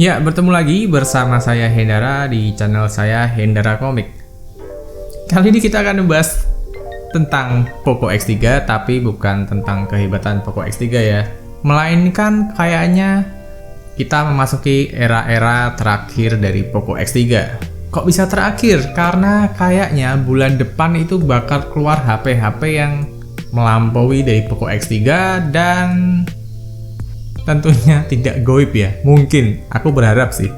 Ya, bertemu lagi bersama saya Hendara di channel saya Hendara Komik. Kali ini kita akan membahas tentang Poco X3, tapi bukan tentang kehebatan Poco X3 ya. Melainkan kayaknya kita memasuki era-era terakhir dari Poco X3. Kok bisa terakhir? Karena kayaknya bulan depan itu bakal keluar HP-HP yang melampaui dari Poco X3 dan tentunya tidak goib ya. Mungkin, aku berharap sih.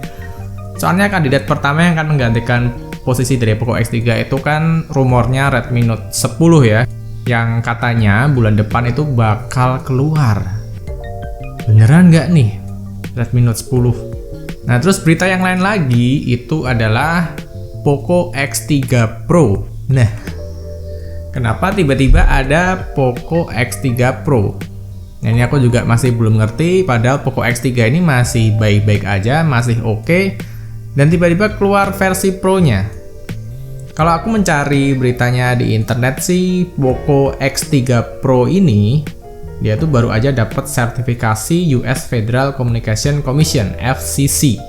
Soalnya kandidat pertama yang akan menggantikan posisi dari Poco X3 itu kan rumornya Redmi Note 10 ya, yang katanya bulan depan itu bakal keluar. Beneran nggak nih Redmi Note 10? Nah, terus berita yang lain lagi itu adalah Poco X3 Pro. Nah, kenapa tiba-tiba ada Poco X3 Pro? Nah, ini aku juga masih belum ngerti, padahal Poco X3 ini masih baik-baik aja, masih oke, dan tiba-tiba keluar versi Pro-nya. Kalau aku mencari beritanya di internet sih, Poco X3 Pro ini, dia tuh baru aja dapat sertifikasi US Federal Communication Commission, FCC.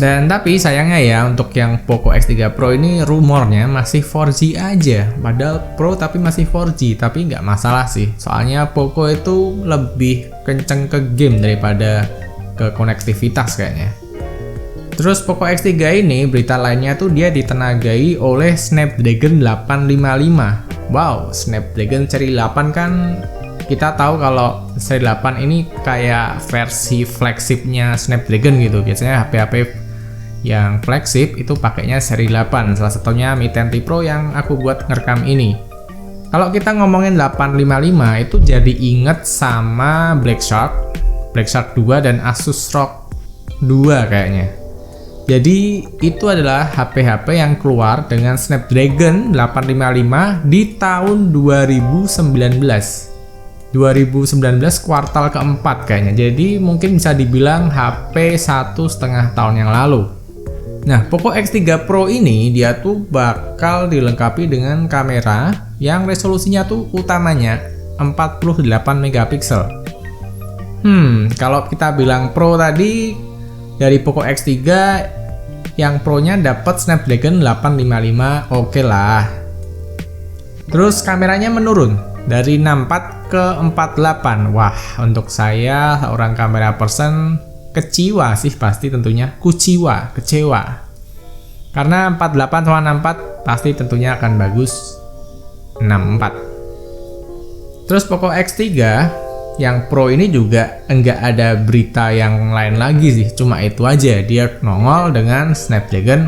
Dan tapi sayangnya ya, untuk yang Poco X3 Pro ini rumornya masih 4G aja. Padahal Pro tapi masih 4G, tapi nggak masalah sih. Soalnya Poco itu lebih kenceng ke game daripada ke konektivitas kayaknya. Terus Poco X3 ini, berita lainnya tuh dia ditenagai oleh Snapdragon 855. Wow, Snapdragon seri 8 kan kita tahu kalau seri 8 ini kayak versi flagshipnya Snapdragon gitu. Biasanya HP-HP yang flagship itu pakainya seri 8, salah satunya Mi 10T Pro yang aku buat ngerekam ini. Kalau kita ngomongin 855 itu jadi inget sama Black Shark 2 dan Asus ROG 2 kayaknya. Jadi itu adalah HP-HP yang keluar dengan Snapdragon 855 di tahun 2019 kuartal keempat kayaknya. Jadi mungkin bisa dibilang HP 1,5 tahun yang lalu. Nah, Poco X3 Pro ini dia tuh bakal dilengkapi dengan kamera yang resolusinya tuh utamanya 48 megapiksel. Kalau kita bilang Pro tadi dari Poco X3 yang Pro-nya dapat Snapdragon 855, oke lah. Terus kameranya menurun dari 64 ke 48. Wah, untuk saya seorang kamera person kecewa sih pasti tentunya, kecewa. Karena 48 sama 64 pasti tentunya akan bagus 64. Terus Poco X3 yang Pro ini juga enggak ada berita yang lain lagi sih, cuma itu aja, dia nongol dengan Snapdragon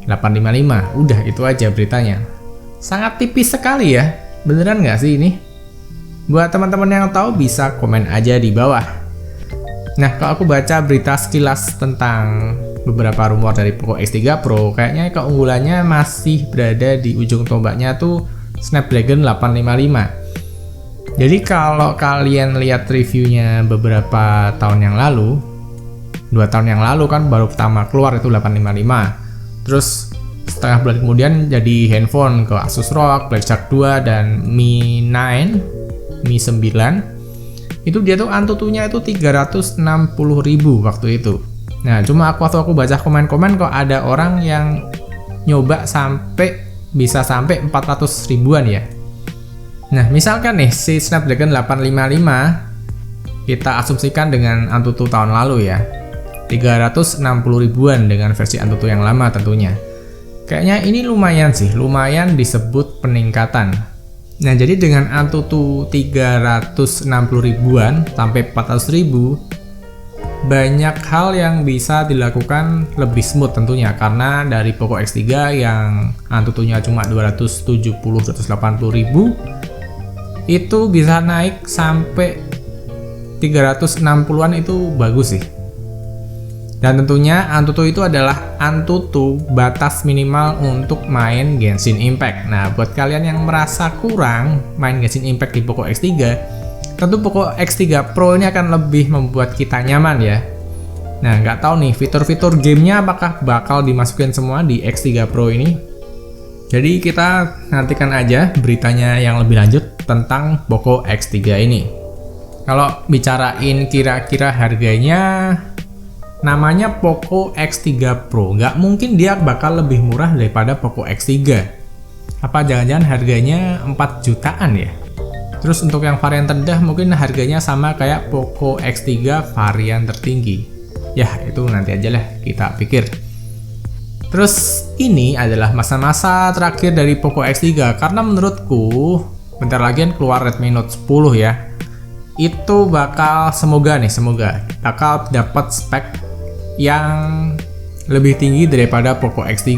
855. Udah itu aja beritanya. Sangat tipis sekali ya. Beneran nggak sih ini? Buat teman-teman yang tahu bisa komen aja di bawah. Nah, kalau aku baca berita sekilas tentang beberapa rumor dari Poco X3 Pro, kayaknya keunggulannya masih berada di ujung tombaknya tuh Snapdragon 855. Jadi kalau kalian lihat reviewnya beberapa tahun yang lalu, 2 tahun yang lalu kan baru pertama keluar itu 855. Terus setengah bulan kemudian jadi handphone ke Asus ROG, Black Shark 2, dan Mi 9, Mi 9. Itu dia tuh Antutunya itu 360.000 waktu itu. Nah, cuma waktu aku baca komen-komen kok ada orang yang nyoba bisa sampai 400 ribuan ya. Nah, misalkan nih si Snapdragon 855 kita asumsikan dengan Antutu tahun lalu ya, 360 ribuan dengan versi Antutu yang lama tentunya. Kayaknya ini lumayan sih, lumayan disebut peningkatan. Nah, jadi dengan Antutu 360 ribuan sampai 400 ribu, banyak hal yang bisa dilakukan lebih smooth tentunya, karena dari Poco X3 yang Antutunya cuma 270-280 ribu itu bisa naik sampai 360-an, itu bagus sih. Dan tentunya Antutu itu adalah Antutu batas minimal untuk main Genshin Impact. Nah, buat kalian yang merasa kurang main Genshin Impact di Poco X3, tentu Poco X3 Pro ini akan lebih membuat kita nyaman ya. Nah, nggak tahu nih fitur-fitur gamenya apakah bakal dimasukin semua di X3 Pro ini. Jadi kita nantikan aja beritanya yang lebih lanjut tentang Poco X3 ini. Kalau bicarain kira-kira harganya, Namanya Poco X3 Pro. Nggak mungkin dia bakal lebih murah daripada Poco X3. Apa jangan-jangan harganya 4 jutaan ya? Terus untuk yang varian terendah mungkin harganya sama kayak Poco X3 varian tertinggi. Ya, itu nanti aja lah kita pikir. Terus ini adalah masa-masa terakhir dari Poco X3 karena menurutku bentar lagi kan keluar Redmi Note 10 ya. Itu bakal semoga bakal dapat spek yang lebih tinggi daripada Poco X3.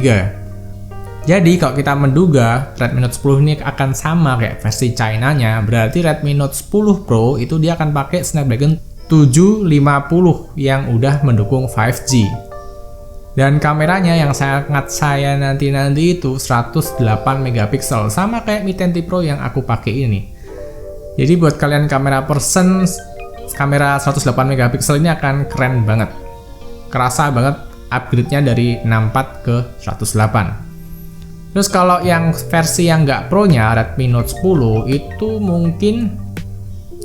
Jadi kalau kita menduga Redmi Note 10 ini akan sama kayak versi China-nya, berarti Redmi Note 10 Pro itu dia akan pakai Snapdragon 750 yang udah mendukung 5G. Dan kameranya yang sangat saya nanti-nanti itu 108 megapiksel, sama kayak Mi 10T Pro yang aku pakai ini. Jadi buat kalian kamera person, kamera 108 megapiksel ini akan keren banget. Kerasa banget upgrade-nya dari 64 ke 108. Terus kalau yang versi yang nggak Pro-nya, Redmi Note 10, itu mungkin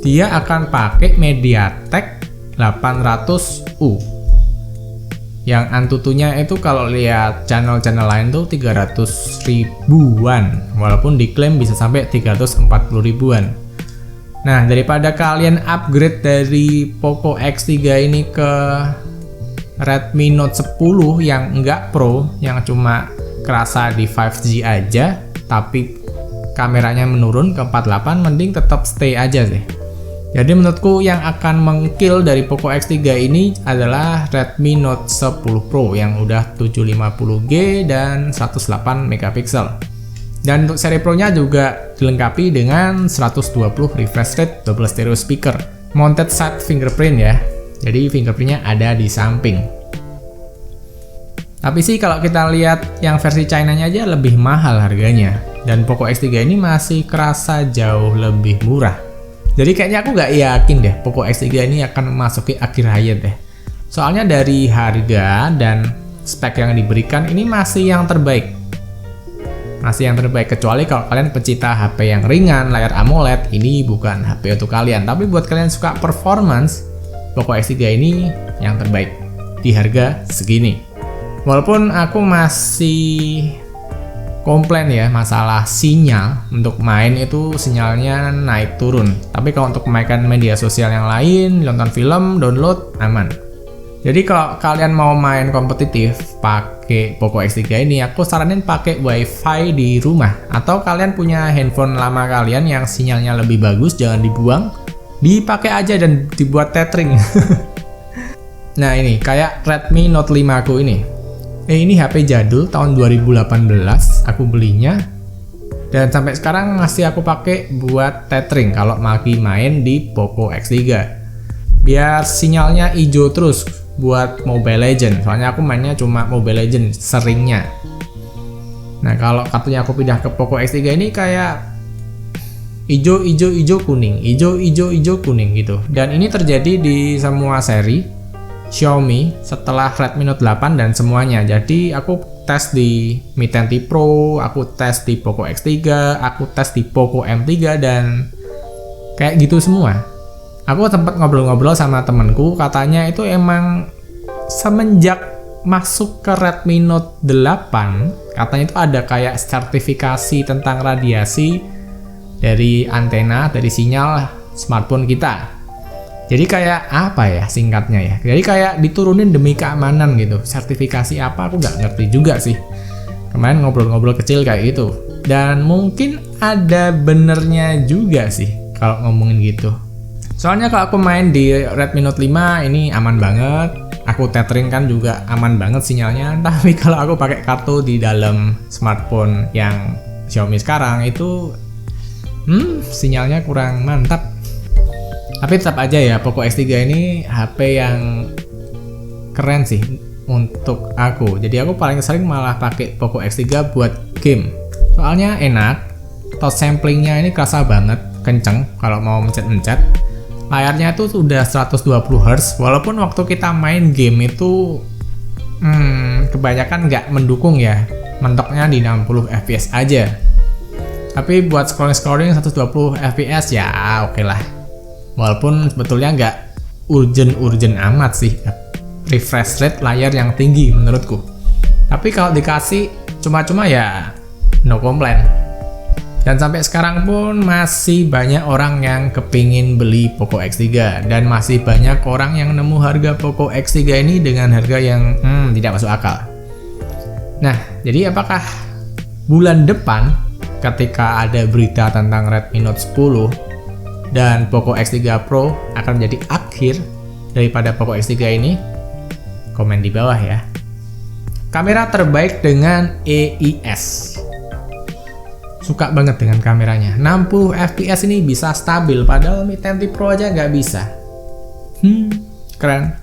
dia akan pakai MediaTek 800U. Yang antutunya itu kalau lihat channel-channel lain tuh 300 ribuan, walaupun diklaim bisa sampai 340 ribuan. Nah, daripada kalian upgrade dari Poco X3 ini ke Redmi Note 10 yang enggak Pro, yang cuma kerasa di 5G aja, tapi kameranya menurun ke 48, mending tetap stay aja sih. Jadi menurutku yang akan mengkill dari Poco X3 ini adalah Redmi Note 10 Pro yang udah 750G dan 108 megapiksel. Dan untuk seri Pro-nya juga dilengkapi dengan 120 refresh rate double stereo speaker, mounted side fingerprint ya. Jadi fingerprintnya ada di samping. Tapi sih kalau kita lihat yang versi China-nya aja lebih mahal harganya. Dan Poco X3 ini masih kerasa jauh lebih murah. Jadi kayaknya aku nggak yakin deh Poco X3 ini akan memasuki akhir hayat deh. Soalnya dari harga dan spek yang diberikan ini masih yang terbaik. Masih yang terbaik, kecuali kalau kalian pecinta HP yang ringan, layar AMOLED, ini bukan HP untuk kalian. Tapi buat kalian suka performance, Poco X3 ini yang terbaik di harga segini. Walaupun aku masih komplain ya masalah sinyal, untuk main itu sinyalnya naik turun. Tapi kalau untuk memainkan media sosial yang lain, nonton film, download, aman. Jadi kalau kalian mau main kompetitif pakai Poco X3 ini, aku saranin pakai WiFi di rumah. Atau kalian punya handphone lama kalian yang sinyalnya lebih bagus, jangan dibuang, dipakai aja dan dibuat tethering. Nah ini kayak Redmi Note 5 aku ini. Ini HP jadul tahun 2018 aku belinya, dan sampai sekarang masih aku pakai buat tethering kalau lagi main di Poco X3. Biar sinyalnya hijau terus buat Mobile Legends, soalnya aku mainnya cuma Mobile Legends seringnya. Nah kalau kartunya aku pindah ke Poco X3 ini kayak hijau kuning gitu. Dan ini terjadi di semua seri Xiaomi setelah Redmi Note 8 dan semuanya. Jadi aku tes di Mi 10T Pro, aku tes di Poco X3, aku tes di Poco M3 dan kayak gitu semua. Aku sempat ngobrol-ngobrol sama temenku, katanya itu emang semenjak masuk ke Redmi Note 8, katanya itu ada kayak sertifikasi tentang radiasi dari antena, dari sinyal smartphone kita. Jadi kayak apa ya singkatnya ya? Jadi kayak diturunin demi keamanan gitu. Sertifikasi apa aku nggak ngerti juga sih. Kemarin ngobrol-ngobrol kecil kayak gitu. Dan mungkin ada benernya juga sih kalau ngomongin gitu. Soalnya kalau aku main di Redmi Note 5 ini aman banget. Aku tethering kan juga aman banget sinyalnya. Tapi kalau aku pakai kartu di dalam smartphone yang Xiaomi sekarang itu sinyalnya kurang mantap. Tapi tetap aja ya, Poco X3 ini HP yang keren sih untuk aku. Jadi aku paling sering malah pakai Poco X3 buat game. Soalnya enak, touch samplingnya ini kerasa banget, kenceng kalau mau mencet-mencet. Layarnya itu sudah 120 Hz, walaupun waktu kita main game itu kebanyakan nggak mendukung ya, mentoknya di 60 fps aja. Tapi buat scrolling 120 fps ya oke lah. Walaupun sebetulnya nggak urgent amat sih refresh rate layar yang tinggi menurutku. Tapi kalau dikasih cuma-cuma ya no complaint. Dan sampai sekarang pun masih banyak orang yang kepingin beli Poco X3 dan masih banyak orang yang nemu harga Poco X3 ini dengan harga yang tidak masuk akal. Nah, jadi apakah bulan depan ketika ada berita tentang Redmi Note 10 dan Poco X3 Pro akan menjadi akhir daripada Poco X3 ini? Komen di bawah ya. Kamera terbaik dengan EIS. Suka banget dengan kameranya. 60 fps ini bisa stabil, padahal Mi 10T Pro aja nggak bisa. Keren.